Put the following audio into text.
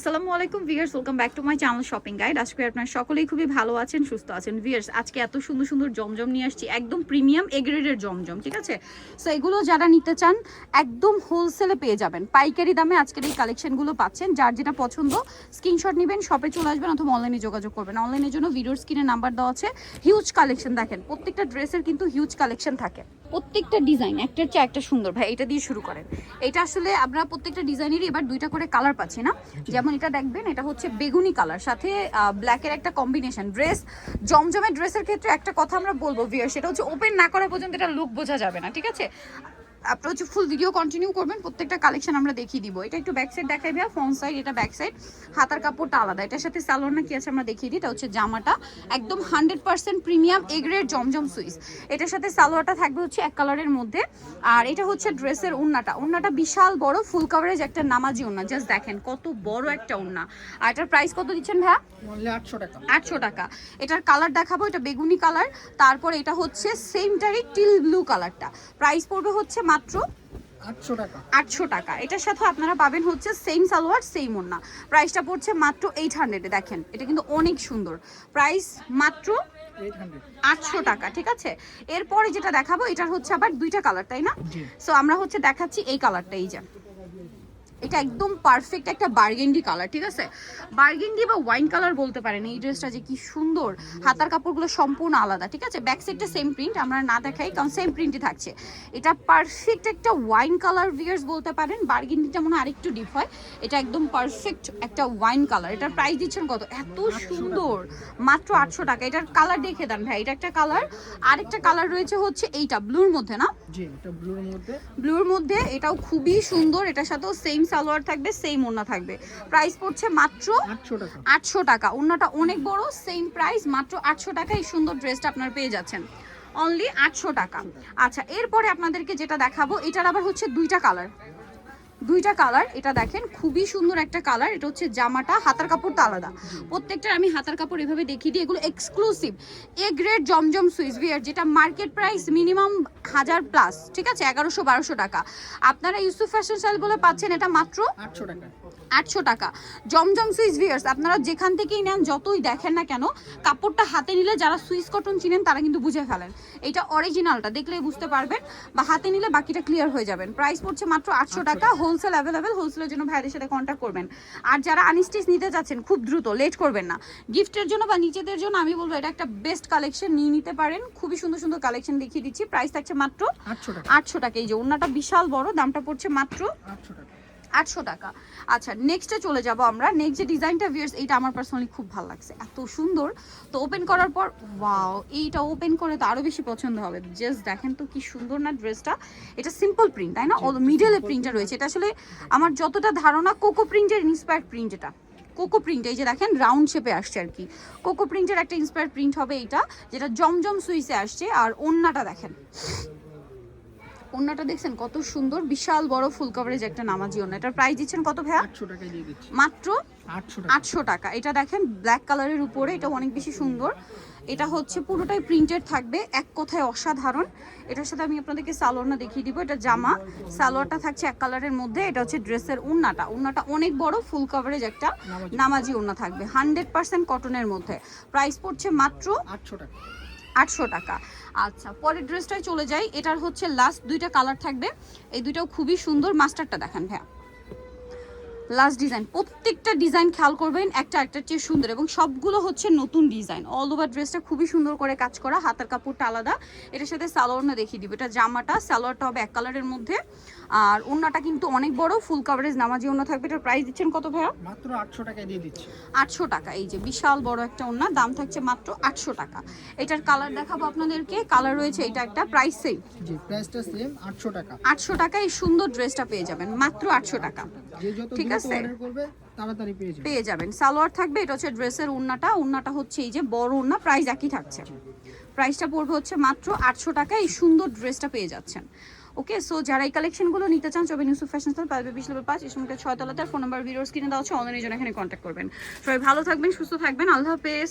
আসসালামু আলাইকুম viewers, welcome back to my channel shopping guide. আজকে আপনারা সকলেই খুবই ভালো আছেন, সুস্থ আছেন। ভিউয়ার্স, আজকে এত সুন্দর সুন্দর জমজম নিয়ে আসছি, একদম প্রিমিয়াম এ গ্রেডের জমজম, ঠিক আছে? সো এগুলো যারা নিতে চান একদম হোলসেলে পেয়ে যাবেন, পাইকারি দামে আজকের এই কালেকশনগুলো পাচ্ছেন। যার যেটা পছন্দ স্ক্রিনশট নেবেন, শপে চলে আসবেন অথবা অনলাইনে যোগাযোগ করবেন। অনলাইনের জন্য ভিডিওর স্ক্রিনে নাম্বার দেওয়া আছে। হিউজ কালেকশন দেখেন, প্রত্যেকটা ড্রেসের কিন্তু হিউজ কালেকশন থাকে, প্রত্যেকটা ডিজাইন একটার চেয়ে একটা সুন্দর। ভাই এটা দিয়ে শুরু করেন। এটা আসলে আমরা প্রত্যেকটা ডিজাইনেরই এবার দুইটা করে কালার পাচ্ছি না, যেমন এটা দেখবেন, এটা হচ্ছে বেগুনি কালার সাথে ব্ল্যাকের একটা কম্বিনেশন ড্রেস। জমজমের ড্রেসের ক্ষেত্রে একটা কথা আমরা বলবো ভিউয়ার, সেটা হচ্ছে ওপেন না করা পর্যন্ত এটা লুক বোঝা যাবে না, ঠিক আছে? আপনারা হচ্ছে ফুল ভিডিও কন্টিনিউ করবেন, প্রত্যেকটা কালেকশন আমরা দেখিয়ে দিব। এটা একটু ব্যাক সাইড দেখাই ভাইয়া, ফ্রন্ট সাইড এটা ব্যাক সাইড, হাতার কাপড়টা আলাদা। এটার সাথে সালোয়ার না কি আছে আমরা দেখিয়ে দিই। এটা হচ্ছে জামাটা একদম 100% প্রিমিয়াম এ গ্রেড জমজম সুইস। এটার সাথে সালোয়ারটা থাকবে হচ্ছে এক কালারের মধ্যে। আর এটা হচ্ছে ড্রেসের ওড়নাটা বিশাল বড় ফুল কভারেজ একটা নামাজি ওড়না। জাস্ট দেখেন কত বড় একটা ওড়না। আর এটার প্রাইস কত দিচ্ছেন ভাইয়া? 800 টাকা। 800 টাকা। এটার কালার দেখাবো, এটা বেগুনি কালার, তারপর এটা হচ্ছে সেমটারই টিল ব্লু কালারটা। প্রাইস পড়বে হচ্ছে মাত্র 800 টাকা। 800 টাকা। এটার সাথে আপনারা পাবেন হচ্ছে সেম সালোয়ার সেম ওড়না। প্রাইসটা পড়ছে মাত্র 800 এ। দেখেন এটা কিন্তু অনেক সুন্দর। প্রাইস মাত্র 800 টাকা, ঠিক আছে? এরপরে যেটা দেখাবো, এটার হচ্ছে আবার দুইটা কালার, তাই না? সো আমরা হচ্ছে দেখাচ্ছি এই কালারটা, এই যে এটা একদম পারফেক্ট একটা বার্গেন্ডি কালার, ঠিক আছে? বার্গেন্ডি বা ওয়াইন কালার বলতে পারেন। এই ড্রেসটা যে কি সুন্দর, হাতার কাপড়গুলো সম্পূর্ণ আলাদা, ঠিক আছে? ব্যাক সাইডটা সেম প্রিন্ট, আমরা না দেখাই কারণ সেম প্রিন্টই থাকছে। এটা পারফেক্ট একটা ওয়াইন কালার ভিয়ার্স বলতে পারেন। বার্গেন্ডিটা মনে হয় আরেকটু ডিপ হয়, এটা একদম পারফেক্ট একটা ওয়াইন কালার। এটার প্রাইস দিচ্ছেন কত? এত সুন্দর, মাত্র 800 টাকা। এটার কালার দেখে দেন ভাই, এটা একটা কালার। আরেকটা কালার রয়েছে হচ্ছে এইটা ব্লুর মধ্যে, না? জি, এটা ব্লুর মধ্যে, এটাও খুবই সুন্দর। এটার সাথেও সেম সালোয়ার থাকবে, সেম ওড়না থাকবে। প্রাইস পড়ছে মাত্র 800 টাকা। 800 টাকা। ওড়নাটা অনেক বড়, সেম প্রাইস মাত্র 800 টাকা। এই সুন্দর ড্রেসটা আপনারা পেয়ে যাচ্ছেন অনলি 800 টাকা। আচ্ছা, এরপরে আপনাদেরকে যেটা দেখাবো, এটার আবার হচ্ছে দুইটা কালার। এটা দেখেন খুবই সুন্দর একটা কালার। এটা হচ্ছে জামাটা, হাতার কাপড়টা আলাদা। প্রত্যেকটা আমি হাতার কাপড় এভাবে দেখিয়ে দিই। এগুলো এক্সক্লুসিভ এ গ্রেড জমজম সুইস ভিয়ার, যেটা মার্কেট প্রাইস মিনিমাম 1000 প্লাস, ঠিক আছে? 1100-1200 টাকা। আপনারা ইউসুফ ফ্যাশন স্টাইল বলে পাচ্ছেন এটা মাত্র 800 টাকা। 800 টাকা। জমজম সুইস ভিয়ার্স, আপনারা যেখান থেকেই নেন, যতই দেখেন না কেন, কাপড়টা হাতে নিলে যারা সুইস কটন চিনেন তারা কিন্তু বুঝে ফেলেন। এটা অরিজিনালটা দেখলেই বুঝতে পারবেন, বা হাতে নিলে বাকিটা ক্লিয়ার হয়ে যাবেন। প্রাইস পড়ছে মাত্র 800 টাকা। হোলসেল অ্যাভেলেবেল, হোলসেলের জন্য ভাইদের সাথে কন্ট্যাক্ট করবেন। আর যারা আনস্টিচ নিতে চাচ্ছেন খুব দ্রুত, লেট করবেন না। গিফটের জন্য বা নিজেদের জন্য আমি বলবো এটা একটা বেস্ট কালেকশন, নিয়ে নিতে পারেন। খুবই সুন্দর সুন্দর কালেকশন দেখিয়ে দিচ্ছি। প্রাইস থাকছে মাত্র 800 টাকা। এই যে ওড়নাটা বিশাল বড়, দামটা পড়ছে মাত্র 800 টাকা। 800 টাকা। আচ্ছা, নেক্সটে চলে যাব আমরা। নেক্সট যে ডিজাইনটা ভিউয়ার্স, এইটা আমার পার্সোনালি খুব ভালো লাগছে, এত সুন্দর। তো ওপেন করার পর ওয়াও, এইটা ওপেন করে তো আরো বেশি পছন্দ হবে। জাস্ট দেখেন তো কি সুন্দর না ড্রেসটা। এটা সিম্পল প্রিন্ট, তাই না? মিডলে প্রিন্টটা রয়েছে। এটা আসলে আমার যতটা ধারণা কোকো প্রিন্টের ইন্সপায়ার্ড প্রিন্ট। এটা কোকো প্রিন্ট, এই যে দেখেন রাউন্ড শেপে আসছে আর কি। কোকো প্রিন্টের একটা ইন্সপায়ার্ড প্রিন্ট হবে এইটা, যেটা জমজম সুইসে আসছে। আর ওড়নাটা দেখেন, ওড়নাটা দেখছেন কত সুন্দর, বিশাল বড় ফুল কভারেজ একটা নামাজি ওড়না। এটার প্রাইস দিচ্ছেন কত ভাইয়া? 800 টাকায় দিয়ে দিচ্ছি। মাত্র 800 টাকা। 800 টাকা। এটা দেখেন ব্ল্যাক কালারের উপরে, এটা অনেক বেশি সুন্দর। এটা হচ্ছে পুরোটাই প্রিন্টেড থাকবে, এক কথায় অসাধারণ। এটার সাথে আমি আপনাদেরকে সালোয়ারটা দেখিয়ে দিব। এটা জামা, সালোয়ারটা থাকছে এক কালারের মধ্যে। এটা হচ্ছে ড্রেসের ওড়নাটা অনেক বড় ফুল কভারেজ একটা নামাজি ওড়না থাকবে, 100% কটনের মধ্যে। প্রাইস পড়ছে মাত্র 800 টাকা। 800 টাকা। আচ্ছা, পরের ড্রেসটাই চলে যাই। এটার হচ্ছে লাস্ট দুইটা কালার থাকবে, এই দুইটাও খুবই সুন্দর। মাস্টারটা দেখেন ভাইয়া, লাস্ট ডিজাইন। প্রত্যেকটা ডিজাইন খেয়াল করবেন, একটা চেয়ে সুন্দর, এবং সবগুলো হচ্ছে নতুন ডিজাইন। অল ওভার ড্রেসটা খুবই সুন্দর করে কাজ করা, হাতার কাপড়টা আলাদা। এটার সাথে সালোয়ারটা দেখিয়ে দিব। এটা জামাটা, সালোয়ারটা হবে এক কালারের মধ্যে। আর ওড়নাটা কিন্তু অনেক বড় ফুল কভারেজ নামাজি ওড়না থাকবে। এটার প্রাইস দিচ্ছেন কত ভাইয়া? মাত্র 800 টাকায় দিয়ে দিচ্ছি। 800 টাকা। এই যে বিশাল বড় একটা ওড়না, দাম থাকছে মাত্র 800 টাকা। এটার কালার দেখাবো আপনাদেরকে, কালার রয়েছে এটা একটা। Price same? জি, প্রাইসটা সেম 800 টাকা। 800 টাকা এই সুন্দর ড্রেসটা পেয়ে যাবেন মাত্র 800 টাকা, যে যত ঠিক দ্রুত আছে? অর্ডার করবে তাড়াতাড়ি পেয়ে যাবে। সালোয়ার থাকবে, এটা হচ্ছে ড্রেসের ওড়নাটা হচ্ছে এই যে বড় ওড়না। প্রাইস একই থাকছে, প্রাইসটা পড়বে হচ্ছে মাত্র 800 টাকা। এই সুন্দর ড্রেসটা পেয়ে যাচ্ছেন। ওকে, সো যারা এই কালেকশনগুলো নিতে চান, চবেন ইউসুফ ফ্যাশন স্টাইল, পাবে 20 লেভেল 5, ইসমুলটা 6 তলাতে। ফোন নাম্বার ভিডিওর স্ক্রিনে দেওয়া আছে, অনলাইনে জন্য এখানে কন্ট্যাক্ট করবেন। সবাই ভালো থাকবেন, সুস্থ থাকবেন, আল্লাহ হাফেজ।